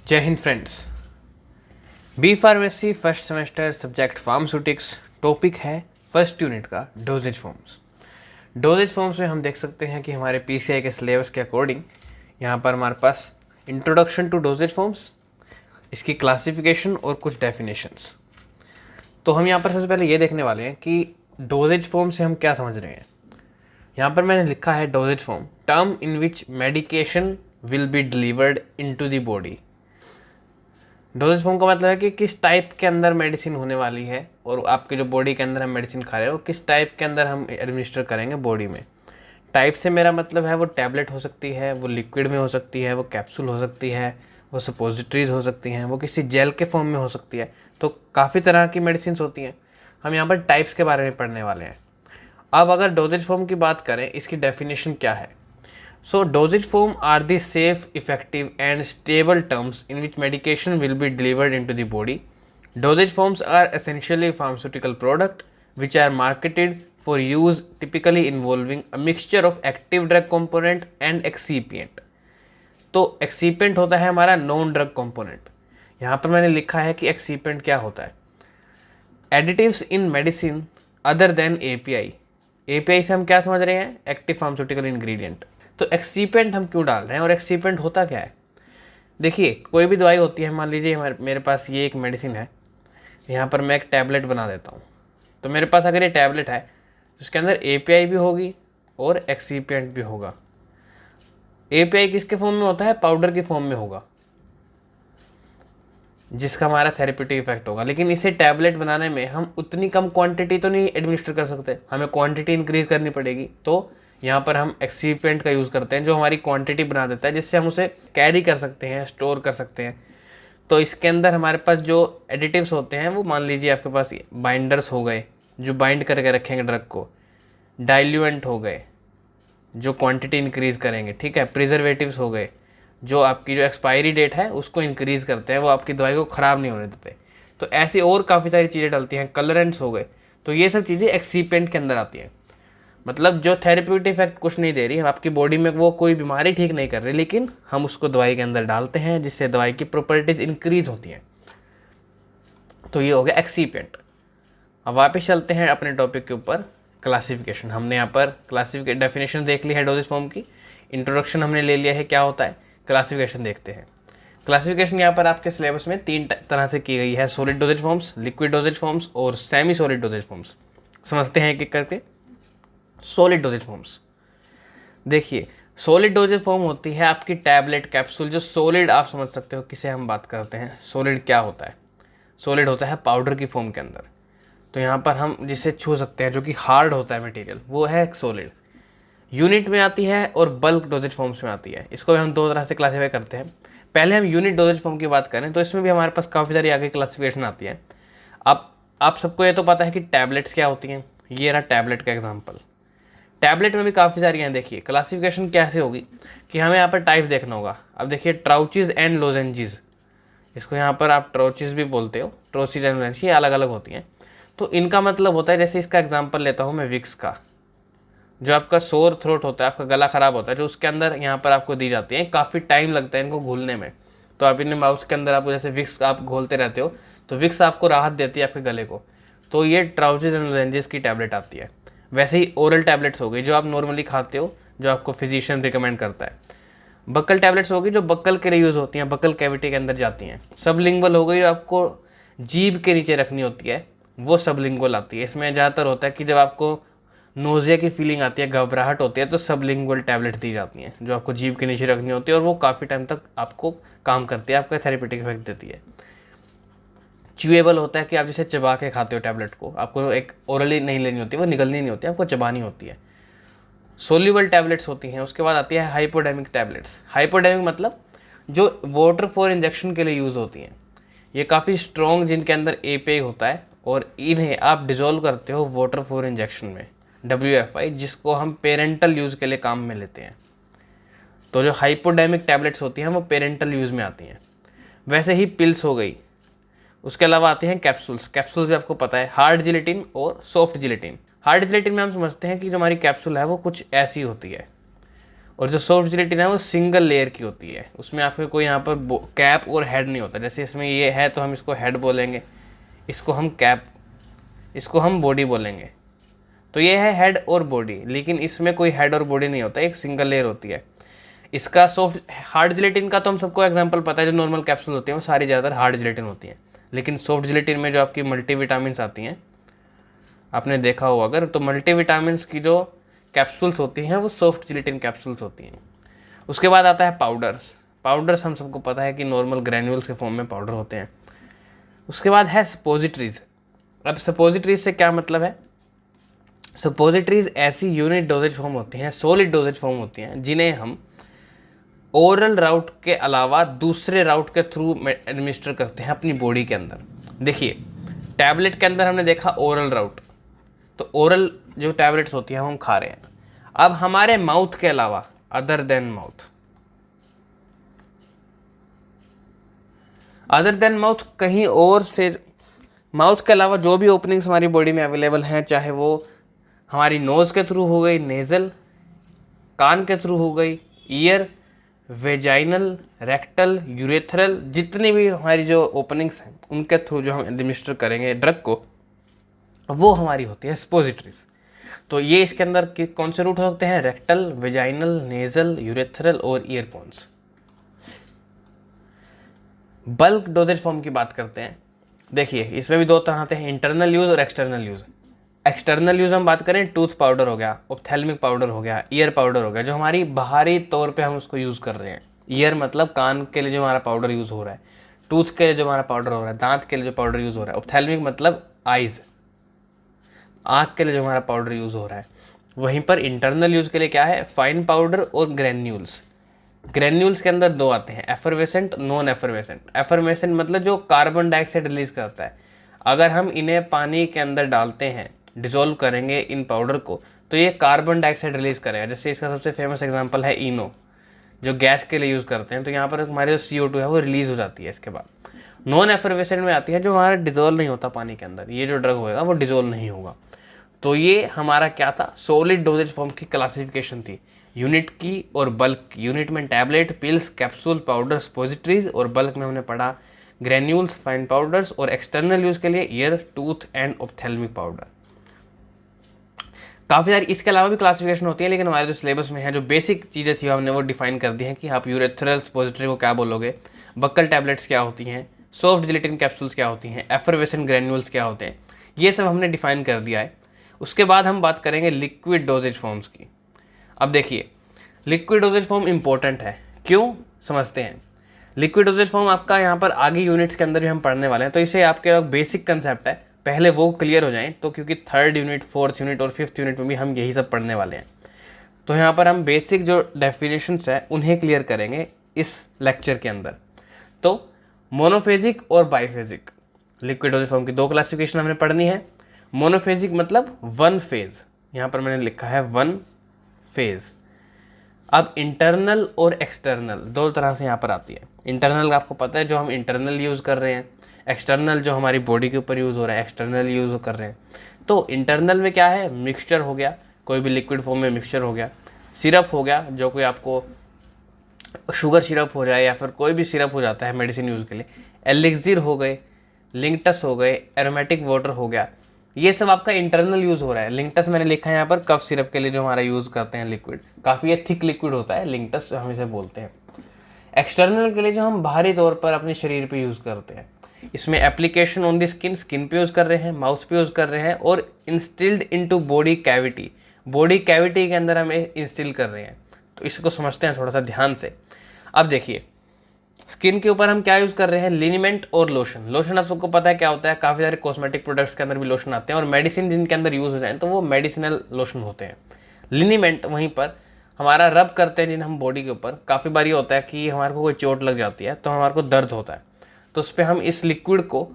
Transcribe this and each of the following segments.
जय Hind friends. B pharmacy first semester subject pharmaceutics topic है first unit का dosage forms. Dosage forms में हम देख सकते हैं कि हमारे पीसीआई के सिलेबस के अकॉर्डिंग यहाँ पर हमारे पास इंट्रोडक्शन टू डोजेज फॉर्म्स, इसकी क्लासिफिकेशन और कुछ डेफिनेशंस। तो हम यहाँ पर सबसे पहले ये देखने वाले हैं कि डोजेज फॉर्म से हम क्या समझ रहे हैं। यहाँ पर मैंने लिखा है doses form, term in which medication will be delivered into the body. Doses form का मतलब है कि किस टाइप के अंदर मेडिसिन होने वाली है और आपके जो बॉडी के अंदर हम मेडिसिन खा रहे हैं वो किस टाइप के अंदर हम एडमिनिस्टर करेंगे बॉडी में। टाइप से मेरा मतलब है वो टैबलेट हो सकती है, वो लिक्विड में हो सकती है, वो कैप्सूल हो सकती है, वो सपोजिटरीज हो सकती हैं, वो किसी जेल के फॉर्म में हो सकती है। तो काफ़ी तरह की मेडिसिन होती हैं। हम यहाँ पर टाइप्स के बारे में पढ़ने वाले हैं। अब अगर डोजेज फॉर्म की बात करें, इसकी डेफिनेशन क्या है। So dosage form are the safe, effective and stable terms in which medication will be delivered into the body. Dosage forms are essentially pharmaceutical product which are marketed for use, typically involving a mixture of active drug component and excipient. तो excipient होता है हमारा non drug component। यहाँ पर मैंने लिखा है कि excipient क्या होता है। Additives in medicine other than API। API से हम क्या समझ रहे हैं, एक्टिव फार्मास्यूटिकल इंग्रेडिएंट। तो एक्सीपेंट हम क्यों डाल रहे हैं और एक्सीपेंट होता क्या है। देखिए, कोई भी दवाई होती है, मान लीजिए मेरे पास ये एक मेडिसिन है, यहाँ पर मैं एक टैबलेट बना देता हूँ। तो मेरे पास अगर ये टैबलेट है तो उसके अंदर एपीआई भी होगी और एक्सीपेंट भी होगा। एपीआई किसके फॉर्म में होता है, पाउडर के फॉर्म में होगा, जिसका हमारा थेरेप्यूटिक इफेक्ट होगा। लेकिन इसे टैबलेट बनाने में हम उतनी कम क्वांटिटी तो नहीं एडमिनिस्टर कर सकते, हमें क्वांटिटी इंक्रीज करनी पड़ेगी। तो यहाँ पर हम एक्सीपेंट का यूज़ करते हैं जो हमारी क्वांटिटी बना देता है, जिससे हम उसे कैरी कर सकते हैं, स्टोर कर सकते हैं। तो इसके अंदर हमारे पास जो एडिटिव्स होते हैं वो मान लीजिए आपके पास बाइंडर्स हो गए जो बाइंड करके रखेंगे ड्रग को, डाइल्यूएंट हो गए जो क्वांटिटी इंक्रीज़ करेंगे, ठीक है, प्रिजर्वेटिव्स हो गए जो आपकी जो एक्सपायरी डेट है उसको इंक्रीज़ करते हैं, वो आपकी दवाई को ख़राब नहीं होने देते। तो ऐसी और काफ़ी सारी चीज़ें डलती हैं, कलरेंट्स हो गए। तो ये सब चीज़ें एक्सीपेंट के अंदर आती हैं। मतलब जो थेरेप्यूटिक इफेक्ट कुछ नहीं दे रही, आपकी बॉडी में वो कोई बीमारी ठीक नहीं कर रही, लेकिन हम उसको दवाई के अंदर डालते हैं जिससे दवाई की प्रॉपर्टीज इंक्रीज होती हैं। तो ये हो गया एक्सीपेंट। अब वापस चलते हैं अपने टॉपिक के ऊपर, क्लासिफिकेशन। हमने यहाँ पर क्लासिफिकेशन डेफिनेशन देख ली है डोजेज फॉर्म की, इंट्रोडक्शन हमने ले लिया है क्या होता है, क्लासिफिकेशन देखते हैं। क्लासिफिकेशन यहाँ पर आपके सिलेबस में 3 तरह से की गई है, solid dosage forms, liquid dosage forms और सेमी सॉलिड डोजेज फॉर्म्स। समझते हैं एक एक करके। सॉलिड डोजेज फॉर्म्स, देखिए सॉलिड डोजेज फॉर्म होती है आपकी टैबलेट कैप्सूल, जो सॉलिड आप समझ सकते हो किसे हम बात करते हैं। सॉलिड क्या होता है, सॉलिड होता है पाउडर की फॉर्म के अंदर। तो यहाँ पर हम जिसे छू सकते हैं जो कि हार्ड होता है मटेरियल, वो है सॉलिड। यूनिट में आती है और बल्क डोजेज फॉर्म्स में आती है। इसको भी हम 2 तरह से क्लासीफाई करते हैं। पहले हम यूनिट डोजेज फॉर्म की बात करें तो इसमें भी हमारे पास काफ़ी सारी आगे क्लासिफिकेशन आती है। अब आप सबको ये तो पता है कि टैबलेट्स क्या होती हैं, ये रहा टैबलेट का एग्जाम्पल। टैबलेट में भी काफ़ी सारी हैं। देखिए क्लासिफिकेशन कैसे होगी कि हमें यहाँ पर टाइप देखना होगा। अब देखिए ट्राउचीज एंड लोजेंजीज, इसको यहाँ पर आप ट्राउचीज भी बोलते हो, ट्रोसीज एंड लोजेंजीज, ये अलग अलग होती हैं। तो इनका मतलब होता है, जैसे इसका एग्जांपल लेता हूँ मैं विक्स का, जो आपका सोर थ्रोट होता है, आपका गला ख़राब होता है, जो उसके अंदर यहाँ पर आपको दी जाती है। काफ़ी टाइम लगता है इनको घुलने में। तो आप इन्हें माउस के अंदर आपको जैसे विक्स आप घोलते रहते हो तो विक्स आपको राहत देती है आपके गले को। तो ये ट्राउचीज एंड लोजेंजीज की टैबलेट आती है। वैसे ही ओरल टैबलेट्स हो गई जो आप नॉर्मली खाते हो, जो आपको फिजिशियन रिकमेंड करता है। बक्कल टैबलेट्स होगी जो बक्कल के लिए यूज़ होती हैं, बक्कल कैविटी के अंदर जाती हैं। सबलिंगुअल हो गई जो आपको जीभ के नीचे रखनी होती है, वो सबलिंगुअल आती है। इसमें ज़्यादातर होता है कि जब आपको नोज़िया की फीलिंग आती है, घबराहट होती है, तो सबलिंगुअल टैबलेट दी जाती हैं जो आपको जीभ के नीचे रखनी होती है और वो काफ़ी टाइम तक आपको काम करती है, आपका थेरेपेटिक इफेक्ट देती है। च्यूएबल होता है कि आप जिसे चबा के खाते हो टैबलेट को, आपको एक ओरली नहीं लेनी होती, वो निगलनी नहीं होती, आपको चबानी होती है। सोल्यूबल टैबलेट्स होती हैं। उसके बाद आती है हाइपोडेमिक टैबलेट्स। हाइपोडेमिक मतलब जो वाटर फॉर इंजेक्शन के लिए यूज़ होती हैं। ये काफ़ी स्ट्रॉन्ग, जिनके अंदर एपीआई होता है और इन्हें आप डिजोल्व करते हो वाटर फॉर इंजेक्शन में, WFI, जिसको हम पेरेंटल यूज़ के लिए काम में लेते हैं। तो जो हाइपोडेमिक टैबलेट्स होती हैं वो पेरेंटल यूज़ में आती हैं। वैसे ही पिल्स हो गई। उसके अलावा आते हैं कैप्सूल्स। कैप्सूल्स भी आपको पता है, हार्ड जिलेटिन और सॉफ्ट जिलेटिन। हार्ड जिलेटिन में हम समझते हैं कि जो हमारी कैप्सूल है वो कुछ ऐसी होती है और जो सॉफ्ट जिलेटिन है वो सिंगल लेयर की होती है, उसमें आपके कोई यहाँ पर कैप और हेड नहीं होता। जैसे इसमें ये है तो हम इसको हेड बोलेंगे, इसको हम कैप, इसको हम बॉडी बोलेंगे। तो ये है हेड और बॉडी, लेकिन इसमें कोई हेड और बॉडी नहीं होता, एक सिंगल लेयर होती है। इसका सॉफ्ट हार्ड जिलेटिन का तो हम सबको एग्जांपल पता है, जो नॉर्मल कैप्सूल होती हैं वो सारी ज़्यादातर हार्ड जिलेटिन होती हैं। लेकिन सॉफ्ट जिलेटिन में जो आपकी मल्टीविटामिन्स आती हैं, आपने देखा हो अगर, तो मल्टीविटामिन्स की जो कैप्सूल्स होती हैं वो सॉफ्ट जिलेटिन कैप्सूल्स होती हैं। उसके बाद आता है पाउडर्स। पाउडर्स हम सबको पता है कि नॉर्मल ग्रैन्यूल्स के फॉर्म में पाउडर होते हैं। उसके बाद है सपोजिटरीज। अब सपोजिटरीज से क्या मतलब है? सपोजिटरीज ऐसी यूनिट डोजेज फॉर्म होती हैं, सॉलिड डोजेज फॉर्म होती हैं, जिन्हें हम ओरल राउट के अलावा दूसरे राउट के थ्रू एडमिनिस्टर करते हैं अपनी बॉडी के अंदर। देखिए, टैबलेट के अंदर हमने देखा ओरल राउट, तो ओरल जो टैबलेट्स होती हैं हम खा रहे हैं। अब हमारे माउथ के अलावा, अदर देन माउथ कहीं और से, माउथ के अलावा जो भी ओपनिंग्स हमारी बॉडी में अवेलेबल हैं, चाहे वो हमारी नोज़ के थ्रू हो गई, नेज़ल, कान के थ्रू हो गई, ईयर, वेजाइनल, रेक्टल, यूरेथ्रल, जितनी भी हमारी जो ओपनिंग्स हैं उनके थ्रू जो हम एडमिनिस्टर करेंगे ड्रग को, वो हमारी होती है सपोजिटरीज। तो ये इसके अंदर कौन से रूट हो सकते हैं? रेक्टल, वेजाइनल, नेजल, यूरेथ्रल और year cons. Bulk dosage form की बात करते हैं। देखिए, इसमें भी दो तरह आते हैं, इंटरनल यूज और एक्सटर्नल यूज। एक्सटर्नल यूज हम बात करें, टूथ पाउडर हो गया, ऑप्थेल्मिक पाउडर हो गया, ईयर पाउडर हो गया, जो हमारी बाहरी तौर पे हम उसको यूज़ कर रहे हैं। ईयर मतलब कान के लिए जो हमारा पाउडर यूज़ हो रहा है, टूथ के लिए जो हमारा पाउडर हो रहा है, दांत के लिए जो पाउडर यूज़ हो रहा है, ऑप्थेल्मिक मतलब आइज़, आँख के लिए जो हमारा पाउडर यूज़ हो रहा है। वहीं पर इंटरनल यूज़ के लिए क्या है? फाइन पाउडर और ग्रैन्यूल्स। ग्रैन्यूल्स के अंदर दो आते हैं, एफरवेसेंट, नॉन एफरवेसेंट। एफरवेसेंट मतलब जो कार्बन डाइऑक्साइड रिलीज करता है। अगर हम इन्हें पानी के अंदर डालते हैं, डिजोल्व करेंगे इन पाउडर को, तो ये कार्बन डाइऑक्साइड रिलीज करेगा। जैसे इसका सबसे फेमस एग्जांपल है इनो, जो गैस के लिए यूज़ करते हैं। तो यहाँ पर हमारे जो CO2 है वो रिलीज हो जाती है। इसके बाद नॉन एफरवेसेंट में आती है, जो हमारा डिजोल्व नहीं होता पानी के अंदर, ये जो ड्रग होएगा वो डिजोल्व नहीं होगा। तो ये हमारा क्या था? सॉलिड डोजेज फॉर्म की क्लासिफिकेशन थी, यूनिट की और बल्क की। यूनिट में tablet, pills, capsule, powder, suppositories, और बल्क में हमने पढ़ा ग्रैन्यूल्स, फाइन पाउडर्स, और एक्सटर्नल यूज के लिए year, tooth and ophthalmic powder. काफ़ी सारी इसके अलावा भी क्लासिफिकेशन होती है, लेकिन हमारे जो सिलेबस में है जो बेसिक चीज़ें थी हमने वो डिफाइन कर दी हैं कि आप यूरेथ्रल सपोजिटरी को क्या बोलोगे, बक्कल टैबलेट्स क्या होती हैं, सॉफ्ट जिलेटिन कैप्सूल्स क्या होती हैं, एफरवेसेंट ग्रैन्यूल्स क्या होते हैं, ये सब हमने डिफाइन कर दिया है। उसके बाद हम बात करेंगे लिक्विड डोजेज फॉर्म्स की। अब देखिए, लिक्विड डोजेज फॉर्म इंपॉर्टेंट है, क्यों समझते हैं। लिक्विड डोजेज फॉर्म आपका यहाँ पर आगे यूनिट्स के अंदर भी हम पढ़ने वाले हैं, तो इसे आपके बेसिक कंसेप्ट है, पहले वो क्लियर हो जाएं। तो क्योंकि 3rd यूनिट, 4th यूनिट और 5th यूनिट में भी हम यही सब पढ़ने वाले हैं, तो यहाँ पर हम बेसिक जो डेफिनेशंस है उन्हें क्लियर करेंगे इस लेक्चर के अंदर। तो मोनोफेजिक और बाइफेजिक लिक्विड डोजेज फॉर्म की दो क्लासिफिकेशन हमने पढ़नी है। मोनोफेजिक मतलब वन फेज, यहाँ पर मैंने लिखा है वन फेज। अब इंटरनल और एक्सटर्नल दो तरह से यहाँ पर आती है। इंटरनल आपको पता है जो हम इंटरनल यूज़ कर रहे हैं, एक्सटर्नल जो हमारी बॉडी के ऊपर यूज़ हो रहा है, एक्सटर्नल यूज़ कर रहे हैं। तो इंटरनल में क्या है? मिक्सचर हो गया, कोई भी लिक्विड फॉर्म में मिक्सचर हो गया, सिरप हो गया, जो कोई आपको शुगर सिरप हो जाए या फिर कोई भी सिरप हो जाता है मेडिसिन यूज़ के लिए, एलिक्सिर हो गए, लिंकटस हो गए, एरोमेटिक वाटर हो गया, ये सब आपका इंटरनल यूज़ हो रहा है। लिंकटस मैंने लिखा है यहाँ पर कफ सिरप के लिए जो हमारा यूज़ करते हैं लिक्विड, काफ़ी थिक लिक्विड होता है लिंकटस, हम इसे बोलते हैं। एक्सटर्नल के लिए जो हम बाहरी तौर पर अपने शरीर पे यूज़ करते हैं, इसमें application on the skin, skin पे यूज़ कर रहे हैं, माउथ पे यूज़ कर रहे हैं, और instilled into body cavity, body cavity के अंदर हमें इंस्टिल कर रहे हैं। तो इसको समझते हैं थोड़ा सा ध्यान से। अब देखिए, स्किन के ऊपर हम क्या यूज़ कर रहे हैं? लिनिमेंट और लोशन। लोशन आप सबको पता है क्या होता है, काफ़ी सारे कॉस्मेटिक प्रोडक्ट्स के अंदर भी लोशन आते हैं, और मेडिसिन जिनके अंदर यूज़ हो जाए तो वो मेडिसिनल लोशन होते हैं। लिनिमेंट वहीं पर हमारा रब करते हैं जिन हम बॉडी के ऊपर। काफ़ी बार ये होता है कि हमारे को कोई चोट लग जाती है तो हमारे को दर्द होता है, तो उस पर हम इस लिक्विड को,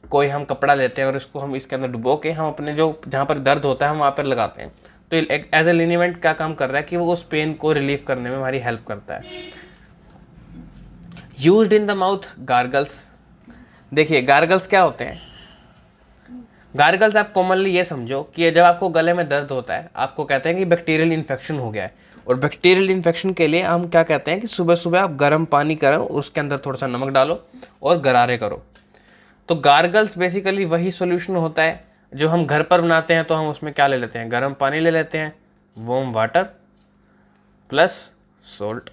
कोई हम कपड़ा लेते हैं और इसको हम इसके अंदर डुबो के हम अपने जो जहाँ पर दर्द होता है हम वहाँ पर लगाते हैं। तो एज ए लिनिमेंट क्या काम कर रहा है कि वो उस पेन को रिलीव करने में हमारी हेल्प करता है। Used in the mouth, gargles. देखिए, गार्गल्स क्या होते हैं? गार्गल्स आप कॉमनली ये समझो कि जब आपको गले में दर्द होता है, आपको कहते हैं कि बैक्टीरियल इन्फेक्शन हो गया है, और बैक्टीरियल इन्फेक्शन के लिए हम क्या कहते हैं कि सुबह सुबह आप गर्म पानी करो, उसके अंदर थोड़ा सा नमक डालो और गरारे करो। तो गार्गल्स बेसिकली वही सॉल्यूशन होता है जो हम घर पर बनाते हैं। तो हम उसमें क्या ले लेते हैं, गर्म पानी ले लेते हैं, वार्म वाटर प्लस सोल्ट।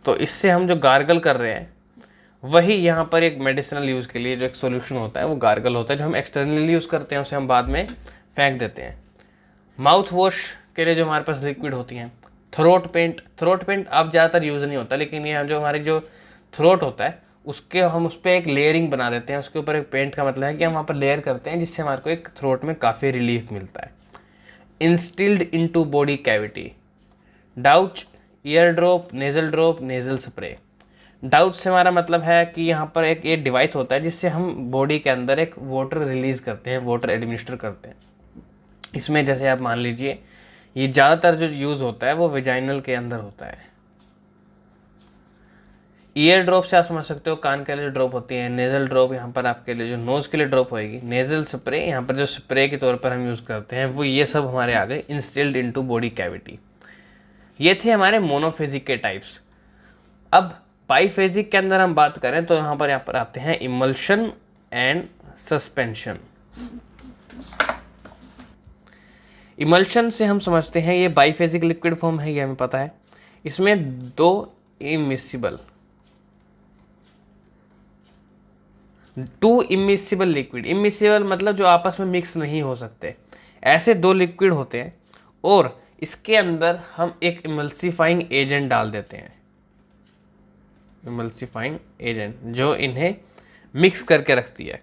तो इससे हम जो गार्गल कर रहे हैं वही यहाँ पर एक मेडिसिनल यूज़ के लिए जो एक सॉल्यूशन होता है वो गार्गल होता है, जो हम एक्सटर्नली यूज़ करते हैं उसे हम बाद में फेंक देते हैं। माउथ वॉश के लिए जो हमारे पास लिक्विड होती हैं, थ्रोट पेंट अब ज़्यादातर यूज़ नहीं होता, लेकिन ये जो हमारी जो थ्रोट होता है उसके हम उस पर एक लेयरिंग बना देते हैं। उसके ऊपर एक पेंट का मतलब है कि हम वहाँ पर लेयर करते हैं जिससे हमारे को एक थ्रोट में काफ़ी रिलीफ मिलता है। Instilled into body cavity, Deutsche, year drop, nasal spray. Deutsche से हमारा मतलब है कि यहाँ पर एक ये डिवाइस होता है जिससे हम बॉडी के अंदर एक वाटर रिलीज करते हैं, वाटर एडमिनिस्टर करते हैं। इसमें जैसे आप मान लीजिए ये ज़्यादातर जो यूज़ होता है वो वेजाइनल के अंदर होता है। ईयर ड्रॉप से आप समझ सकते हो कान के लिए ड्रॉप होती है। नेज़ल ड्रॉप यहाँ पर आपके लिए जो नोज़ के लिए ड्रॉप होएगी। नेज़ल स्प्रे यहाँ पर जो स्प्रे के तौर पर हम यूज़ करते हैं वो ये सब हमारे आ गए इंस्टिल्ड इनटू बॉडी कैविटी। ये थे हमारे मोनोफेजिक के टाइप्स। अब बाईफेजिक के अंदर हम बात करें तो यहाँ पर आते हैं इमल्शन एंड सस्पेंशन। इमल्शन से हम समझते हैं ये बाईफेजिक लिक्विड फॉर्म है, ये हमें पता है। इसमें टू इमिसिबल लिक्विड, इमिसिबल मतलब जो आपस में मिक्स नहीं हो सकते, ऐसे दो लिक्विड होते हैं और इसके अंदर हम एक इमल्सिफाइंग एजेंट डाल देते हैं। इमल्सिफाइंग एजेंट जो इन्हें मिक्स करके रखती है।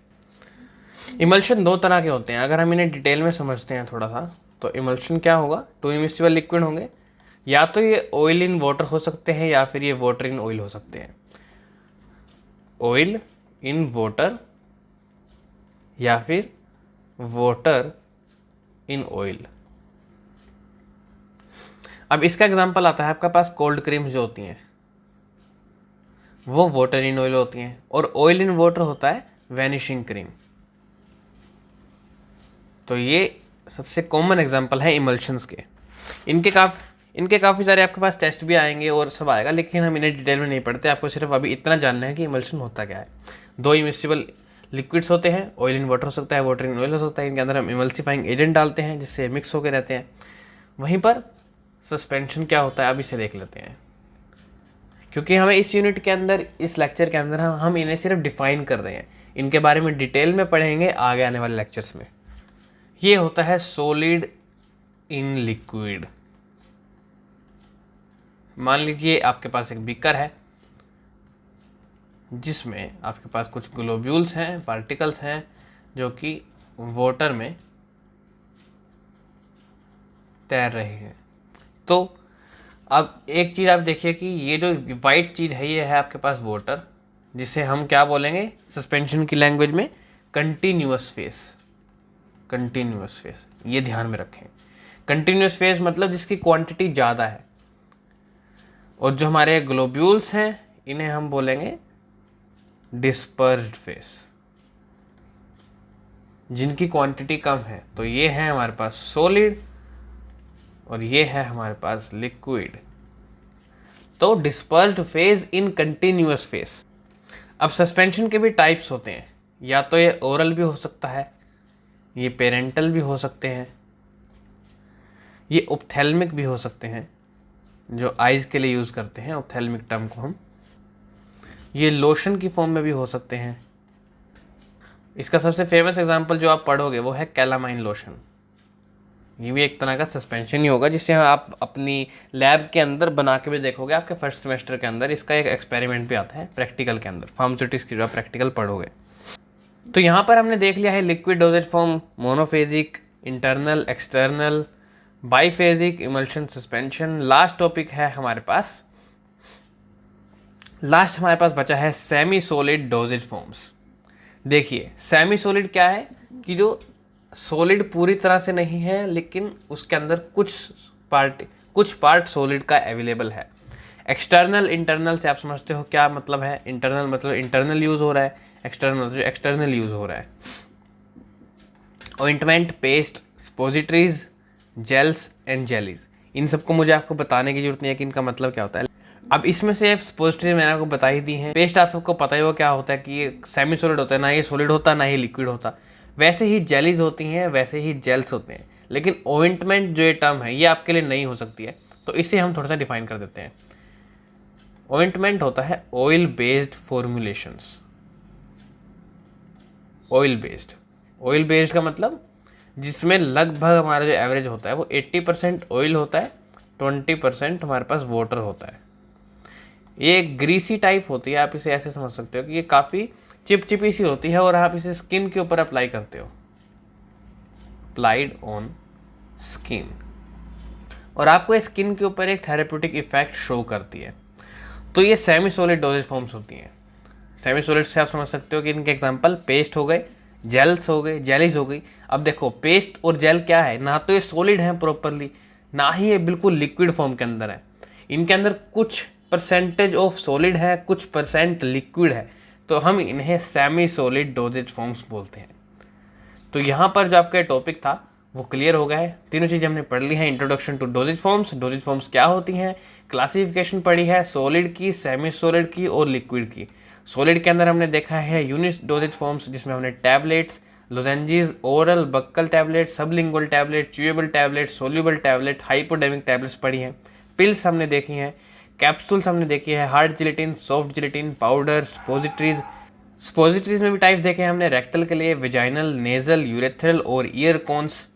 इमल्शन दो तरह के होते हैं, अगर हम इन्हें डिटेल में समझते हैं थोड़ा सा तो इमल्शन क्या होगा, टू इमिसिबल लिक्विड होंगे, या तो ये ऑयल इन वाटर हो सकते हैं या फिर ये वाटर इन ऑयल हो सकते हैं। ऑयल इन वाटर या फिर वाटर इन ऑयल। अब इसका एग्जांपल आता है आपका पास कोल्ड क्रीम्स जो होती हैं वो वाटर इन ऑयल होती हैं, और ऑयल इन वाटर होता है वैनिशिंग क्रीम। तो ये सबसे कॉमन एग्जांपल है इमल्शंस के। इनके काफ़ी सारे आपके पास टेस्ट भी आएंगे और सब आएगा, लेकिन हम इन्हें डिटेल में नहीं पढ़ते। आपको सिर्फ अभी इतना जानना है कि इमल्शन होता क्या है। दो इमिसिबल लिक्विड्स होते हैं, ऑयल इन वाटर हो सकता है, वाटर इन ऑयल हो सकता है। इनके अंदर हम इमल्सिफाइंग एजेंट डालते हैं जिससे मिक्स होकर रहते हैं। वहीं पर सस्पेंशन क्या होता है अब इसे देख लेते हैं, क्योंकि हमें इस यूनिट के अंदर, इस लेक्चर के अंदर हम इन्हें सिर्फ डिफाइन कर रहे हैं। इनके बारे में डिटेल में पढ़ेंगे आगे आने वाले लेक्चर्स में। ये होता है सॉलिड इन लिक्विड। मान लीजिए आपके पास एक बीकर है जिसमें आपके पास कुछ ग्लोब्यूल्स हैं, पार्टिकल्स हैं जो कि वाटर में तैर रहे हैं। तो अब एक चीज़ आप देखिए कि ये जो वाइट चीज़ है ये है आपके पास वाटर, जिसे हम क्या बोलेंगे सस्पेंशन की लैंग्वेज में, कंटिन्यूअस फेस। कंटिन्यूअस फेस ये ध्यान में रखें। कंटिन्यूअस फेस मतलब जिसकी क्वांटिटी ज़्यादा है, और जो हमारे ग्लोब्यूल्स हैं इन्हें हम बोलेंगे डिस्पर्स्ड फेस, जिनकी क्वांटिटी कम है। तो ये है हमारे पास सॉलिड और ये है हमारे पास लिक्विड। तो dispersed phase in continuous face. अब सस्पेंशन के भी टाइप्स होते हैं, या तो ये ओरल भी हो सकता है, ये पेरेंटल भी हो सकते हैं, ये ऑप्थेल्मिक भी हो सकते हैं, जो आइज़ के लिए यूज़ करते हैं ऑप्थेल्मिक टर्म को हम। ये लोशन की फॉर्म में भी हो सकते हैं। इसका सबसे फेमस एग्जांपल जो आप पढ़ोगे वो है कैलामाइन लोशन। ये भी एक तरह का सस्पेंशन ही होगा जिससे आप अपनी लैब के अंदर बना के भी देखोगे। आपके फर्स्ट सेमेस्टर के अंदर इसका एक एक्सपेरिमेंट भी आता है प्रैक्टिकल के अंदर, फार्मास्यूटिक्स की जो आप प्रैक्टिकल पढ़ोगे। तो यहाँ पर हमने देख लिया है liquid doses form, monophasic, internal, external, biphasic, emulsion, suspension. Last topic है हमारे पास बचा है सेमी सॉलिड डोजेज फॉर्म्स। देखिए सेमी सॉलिड क्या है कि जो सॉलिड पूरी तरह से नहीं है लेकिन उसके अंदर कुछ पार्ट सॉलिड का अवेलेबल है। एक्सटर्नल, इंटरनल से आप समझते हो क्या मतलब है। इंटरनल मतलब इंटरनल यूज़ हो रहा है, एक्सटर्नल मतलब एक्सटर्नल यूज़ हो रहा है। Ointment, paste, suppositories, gels and jellies, इन सबको मुझे आपको बताने की जरूरत नहीं है कि इनका मतलब क्या होता है। अब इसमें से सपोजिटरीज मैंने आपको बता ही दी हैं। पेस्ट आप सबको पता ही हो क्या होता है कि ये सेमी सॉलिड होता है, ना ये सॉलिड होता ना ही लिक्विड होता। वैसे ही जेलीज होती हैं, वैसे ही जेल्स होते हैं। लेकिन ओइंटमेंट जो ये टर्म है ये आपके लिए नहीं हो सकती है, तो इसे हम थोड़ा सा डिफाइन कर देते हैं। ओइंटमेंट होता है oil based formulations. Oil based का मतलब जिसमें लगभग हमारा जो एवरेज होता है वो 80% ऑयल होता है, 20% हमारे पास वाटर होता है। ये एक ग्रीसी टाइप होती है, आप इसे ऐसे समझ सकते हो कि ये काफ़ी चिपचिपी सी होती है और आप इसे स्किन के ऊपर अप्लाई करते हो, अप्लाइड ऑन स्किन, और आपको स्किन के ऊपर एक थेरेप्यूटिक इफेक्ट शो करती है। तो ये सेमी सॉलिड डोजेज फॉर्म्स होती हैं। सेमी सॉलिड से आप समझ सकते हो कि इनके एग्जांपल पेस्ट हो गए, जेल्स हो गए, जेलीज हो गई। अब देखो पेस्ट और जेल क्या है, ना तो ये सॉलिड है प्रॉपरली, ना ही ये बिल्कुल लिक्विड फॉर्म के अंदर है। इनके अंदर कुछ परसेंटेज ऑफ सॉलिड है, कुछ परसेंट लिक्विड है, तो हम इन्हें सेमी सॉलिड डोजेज फॉर्म्स बोलते हैं। तो यहाँ पर जो आपका टॉपिक था वो क्लियर हो गया है। तीनों चीज़ें हमने पढ़ ली हैं। इंट्रोडक्शन टू डोजेज फॉर्म्स क्या होती हैं, क्लासिफिकेशन पढ़ी है सॉलिड की, सेमी सॉलिड की और लिक्विड की। सॉलिड के अंदर हमने देखा है यूनिट डोजेज फॉर्म्स, जिसमें हमने tablets, lozenges, oral, buccal tablet, sublingual tablet, chewable tablet, soluble tablet, hypodermic tablets पढ़ी हैं। पिल्स हमने देखी हैं, कैप्सूल्स हमने देखी है, hard gelatin, soft gelatin, powder, suppositories में भी टाइप्स देखे हैं हमने, रेक्टल के लिए, विजाइनल, नेजल, यूरेथ्रल और ईयर कोन्स।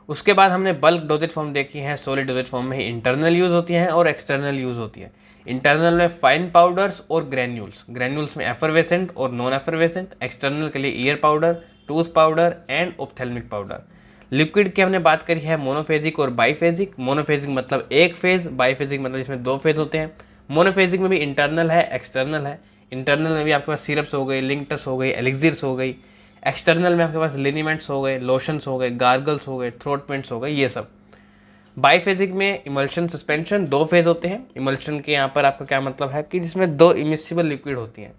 उसके बाद हमने बल्क डोजेज फॉर्म देखी हैं। सॉलिड डोजेज फॉर्म में इंटरनल यूज़ होती हैं और एक्सटर्नल यूज़ होती है। इंटरनल में फाइन पाउडर्स और ग्रैन्यूल्स में एफरवेसेंट और नॉन एफरवेसेंट। एक्सटर्नल के लिए ear powder, tooth powder and ophthalmic powder. Liquid की हमने बात करी है मोनोफेजिक और बाईफेजिक। मोनोफेजिक मतलब एक फेज, बाईफेजिक मतलब इसमें दो फेज होते हैं। मोनोफेजिक में भी इंटरनल है, एक्सटर्नल है। इंटरनल में भी आपके पास सिरप्स हो गई, लिंक्टस हो गई, एलिक्सिर्स हो गई। एक्सटर्नल में आपके पास लिनीमेंट्स हो गए, लोशंस हो गए, गार्गल्स हो गए, थ्रोट पेंट्स हो गए, ये सब। बाईफेजिक में इमल्शन, सस्पेंशन, दो फेज होते हैं। इमल्शन के यहाँ पर आपका क्या मतलब है कि जिसमें दो इमिसिबल लिक्विड होती हैं।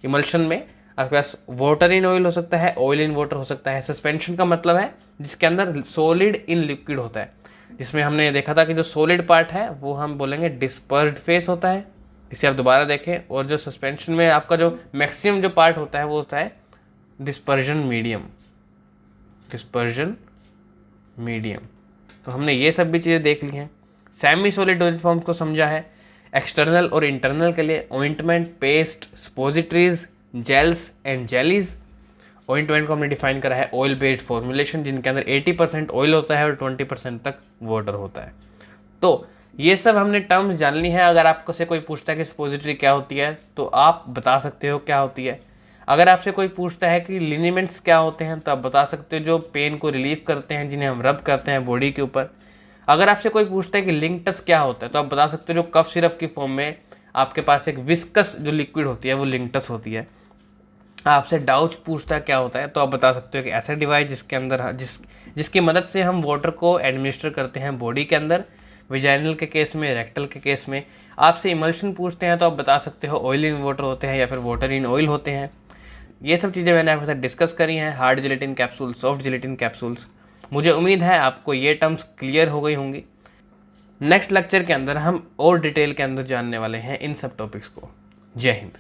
इमल्शन में आपके पास वाटर इन ऑयल हो सकता है, ऑयल इन वाटर हो सकता है। सस्पेंशन का मतलब है जिसके अंदर सॉलिड इन लिक्विड होता है, जिसमें हमने देखा था कि जो सॉलिड पार्ट है वो हम बोलेंगे डिस्पर्स्ड फेस होता है। इसे आप दोबारा देखें। और जो सस्पेंशन में आपका जो मैक्सिमम जो पार्ट होता है वो होता है डिस्पर्जन मीडियम। तो हमने ये सब भी चीज़ें देख ली हैं। सेमी सॉलिड डोजेज फॉर्म्स को समझा है। एक्सटर्नल और इंटरनल के लिए ointment, paste, suppositories, gels and jellies. Ointment को हमने डिफाइन करा है ऑयल बेस्ड फॉर्मुलेशन, जिनके अंदर 80% ऑयल होता है और 20% तक वाटर होता है। तो ये सब हमने टर्म्स जान ली हैं। अगर आपको से कोई पूछता है कि स्पोजिटरी क्या होती है तो आप बता सकते हो क्या होती है। अगर आपसे कोई पूछता है कि लिनीमेंट्स क्या होते हैं तो आप बता सकते हो जो पेन को रिलीव करते हैं, जिन्हें हम रब करते हैं बॉडी के ऊपर। अगर आपसे कोई पूछता है कि लिंक्टस क्या होता है तो आप बता सकते हो जो कफ सिरप की फॉर्म में आपके पास एक विस्कस जो लिक्विड होती है वो लिंक्टस होती है। आपसे डाउच पूछता है क्या होता है तो आप बता सकते हो कि ऐसा डिवाइस जिसके अंदर जिसकी मदद से हम वाटर को एडमिनिस्टर करते हैं बॉडी के अंदर, विजाइनल के केस में, रेक्टल के केस में। आपसे इमल्शन पूछते हैं तो आप बता सकते हो ऑयल इन वाटर होते हैं या फिर वाटर इन ऑयल होते हैं। ये सब चीज़ें मैंने आपके साथ डिस्कस करी हैं। Hard gelatin capsule, soft gelatin capsules. मुझे उम्मीद है आपको ये टर्म्स क्लियर हो गई होंगी। नेक्स्ट लेक्चर के अंदर हम और डिटेल के अंदर जानने वाले हैं इन सब टॉपिक्स को। जय हिंद।